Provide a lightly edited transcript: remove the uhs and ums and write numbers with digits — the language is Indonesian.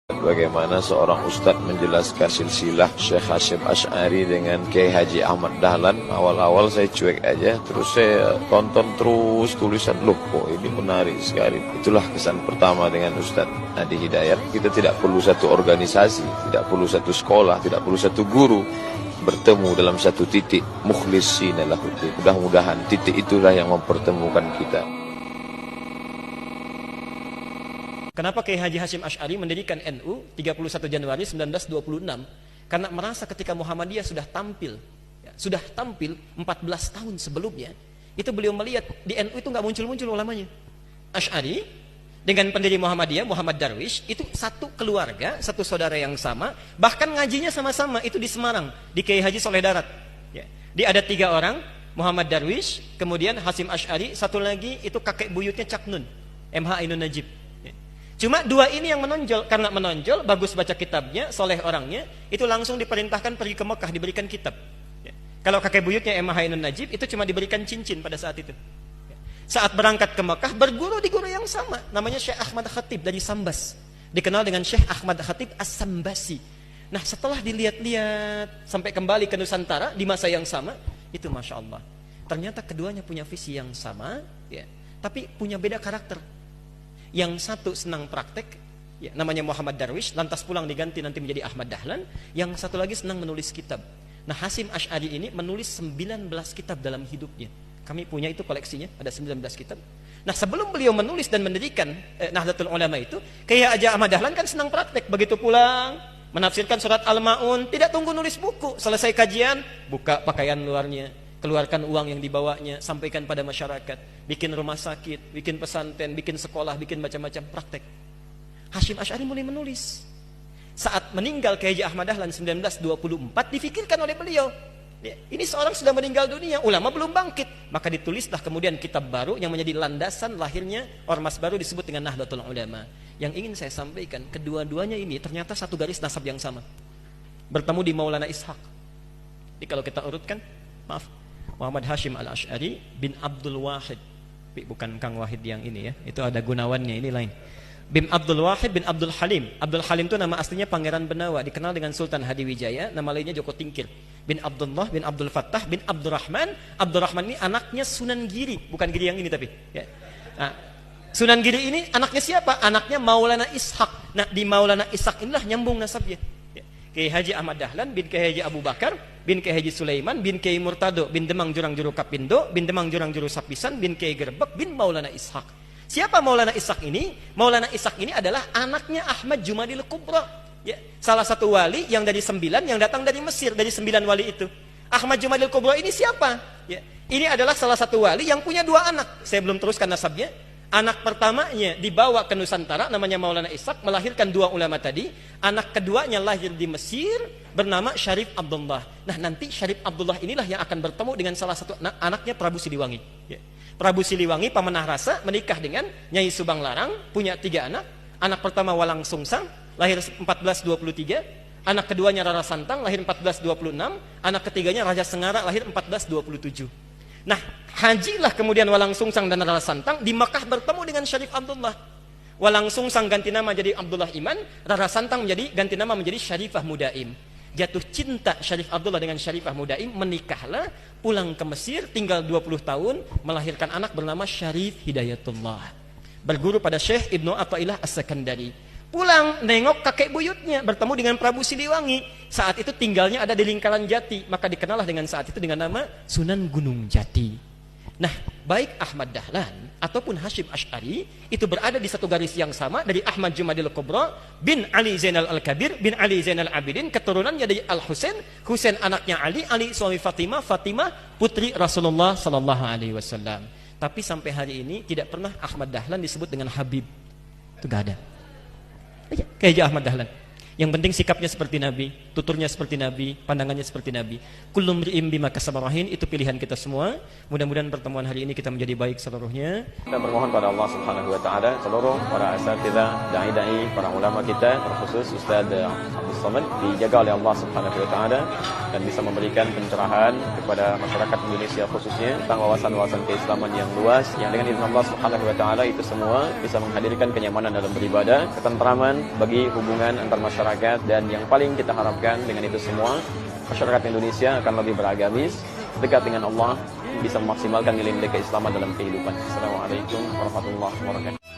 Bagaimana seorang ustadz menjelaskan silsilah Syekh Hasyim Asy'ari dengan Kiai Haji Ahmad Dahlan. Awal-awal saya cuek aja, terus saya tonton terus tulisan, loh kok ini menarik sekali. Itulah kesan pertama dengan Ustadz Adi Hidayat. Kita tidak perlu satu organisasi, tidak perlu satu sekolah, tidak perlu satu guru, bertemu dalam satu titik, mukhlishina lahuddin. Mudah-mudahan titik itulah yang mempertemukan kita. Kenapa Kiai Haji Hasyim Asy'ari mendirikan NU 31 Januari 1926? Karena merasa ketika Muhammadiyah sudah tampil 14 tahun sebelumnya, itu beliau melihat di NU itu nggak muncul-muncul ulamanya. Asy'ari dengan pendiri Muhammadiyah, Muhammad Darwish, itu satu keluarga, satu saudara yang sama, bahkan ngajinya sama-sama, itu di Semarang, di Kiai Haji Soleh Darat. Dia ada 3 orang, Muhammad Darwish, kemudian Hasyim Asy'ari, satu lagi itu kakek buyutnya Cak Nun, MH Ainun Najib. Cuma 2 ini yang menonjol. Karena menonjol, bagus baca kitabnya, soleh orangnya, itu langsung diperintahkan pergi ke Mekah, diberikan kitab. Kalau kakek buyutnya MH Ainun Najib, itu cuma diberikan cincin pada saat itu. Saat berangkat ke Mekah, berguru di guru yang sama, namanya Syekh Ahmad Khatib dari Sambas, dikenal dengan Syekh Ahmad Khatib As-Sambasi. Nah, setelah dilihat-lihat sampai kembali ke Nusantara di masa yang sama, itu Masya Allah, ternyata keduanya punya visi yang sama, tapi punya beda karakter. Yang satu senang praktek, namanya Muhammad Darwish, lantas pulang diganti nanti menjadi Ahmad Dahlan. Yang satu lagi senang menulis kitab. Nah, Hasyim Asy'ari ini menulis 19 kitab dalam hidupnya. Kami punya itu koleksinya, ada 19 kitab. Nah, sebelum beliau menulis dan mendirikan Nahdlatul Ulama itu, Kiai Haji Ahmad Dahlan kan senang praktek. Begitu pulang, menafsirkan surat Al-Ma'un, tidak tunggu nulis buku. Selesai kajian, buka pakaian luarnya, keluarkan uang yang dibawanya, sampaikan pada masyarakat, bikin rumah sakit, bikin pesantren, bikin sekolah, bikin macam-macam praktek. Hasyim Asy'ari mulai menulis. Saat meninggal Kiai Haji Ahmad Dahlan 1924, difikirkan oleh beliau, ini seorang sudah meninggal dunia, ulama belum bangkit. Maka ditulislah kemudian kitab baru yang menjadi landasan lahirnya ormas baru disebut dengan Nahdlatul Ulama. Yang ingin saya sampaikan, kedua-duanya ini ternyata satu garis nasab yang sama. Bertemu di Maulana Ishaq. Jadi kalau kita urutkan, maaf, Muhammad Hasyim Al-Asy'ari bin Abdul Wahid, bukan Kang Wahid yang ini ya, itu ada Gunawannya, ini lain. Bin Abdul Wahid bin Abdul Halim. Abdul Halim itu nama aslinya Pangeran Benawa, dikenal dengan Sultan Hadiwijaya, nama lainnya Joko Tingkir. Bin Abdullah bin Abdul Fattah bin Abdurrahman. Abdurrahman ini anaknya Sunan Giri, bukan Giri yang ini tapi. Nah, Sunan Giri ini anaknya siapa? Anaknya Maulana Ishaq. Nah, di Maulana Ishaq inilah nyambung nasabnya. Kiai Haji Ahmad Dahlan bin Kiai Haji Abu Bakar bin Kiai Haji Sulaiman bin Kiai Murtado bin Demang Jurang Juru Kapindo bin Demang Jurang Juru Sapisan bin Kiai Gerbek bin Maulana Ishaq. Siapa Maulana Ishaq ini? Maulana Ishaq ini adalah anaknya Ahmad Jumadil Kubra, salah satu wali yang dari 9 yang datang dari Mesir, dari 9 wali itu. Ahmad Jumadil Kubra ini siapa? Ini adalah salah satu wali yang punya 2 anak. Saya belum teruskan nasabnya. Anak pertamanya dibawa ke Nusantara, namanya Maulana Ishaq, melahirkan 2 ulama tadi. Anak keduanya lahir di Mesir, bernama Syarif Abdullah. Nah, nanti Syarif Abdullah inilah yang akan bertemu dengan salah satu anaknya Prabu Siliwangi. Prabu Siliwangi Pamanah Rasa menikah dengan Nyai Subang Larang, punya 3 anak. Anak pertama Walang Sungsang, lahir 1423. Anak keduanya Rara Santang, lahir 1426. Anak ketiganya Raja Sengara, lahir 1427. Nah, hajilah kemudian Walang Sungsang dan Rara Santang di Mekah bertemu dengan Syarif Abdullah. Walang Sungsang ganti nama jadi Abdullah Iman, Rara Santang ganti nama menjadi Syarifah Mudaim. Jatuh cinta Syarif Abdullah dengan Syarifah Mudaim, menikahlah, pulang ke Mesir, tinggal 20 tahun, melahirkan anak bernama Syarif Hidayatullah. Berguru pada Syekh Ibnu Athaillah As-Sakandari. Pulang nengok kakek buyutnya, bertemu dengan Prabu Siliwangi. Saat itu tinggalnya ada di lingkaran Jati, maka dikenallah dengan saat itu dengan nama Sunan Gunung Jati. Nah, baik Ahmad Dahlan ataupun Hasyim Asy'ari itu berada di satu garis yang sama, dari Ahmad Jumadil Kubra bin Ali Zainal Al-Kabir bin Ali Zainal Abidin, keturunannya dari Al-Husain, Husain anaknya Ali, Ali suami Fatimah, Fatimah putri Rasulullah sallallahu alaihi wasallam. Tapi sampai hari ini tidak pernah Ahmad Dahlan disebut dengan Habib. Itu enggak ada. Kiai Ahmad Dahlan. Yang penting sikapnya seperti Nabi. tuturnya seperti Nabi, pandangannya seperti Nabi. Kullu mri'in bima kasaba rahin, itu pilihan kita semua. Mudah-mudahan pertemuan hari ini kita menjadi baik seluruhnya. Kita bermohon pada Allah Subhanahu wa taala seluruh para asatidzah, dai-dai, para ulama kita, terkhusus Ustaz Abdul Somad dijaga oleh Allah Subhanahu wa taala dan bisa memberikan pencerahan kepada masyarakat Indonesia khususnya tentang wawasan-wawasan keislaman yang luas yang dengan izin Allah Subhanahu wa taala itu semua bisa menghadirkan kenyamanan dalam beribadah, ketentraman bagi hubungan antar masyarakat, dan yang paling kita harapkan dengan itu semua masyarakat Indonesia akan lebih beragamis, dekat dengan Allah, bisa memaksimalkan nilai-nilai keislaman dalam kehidupan. Assalamualaikum warahmatullahi wabarakatuh.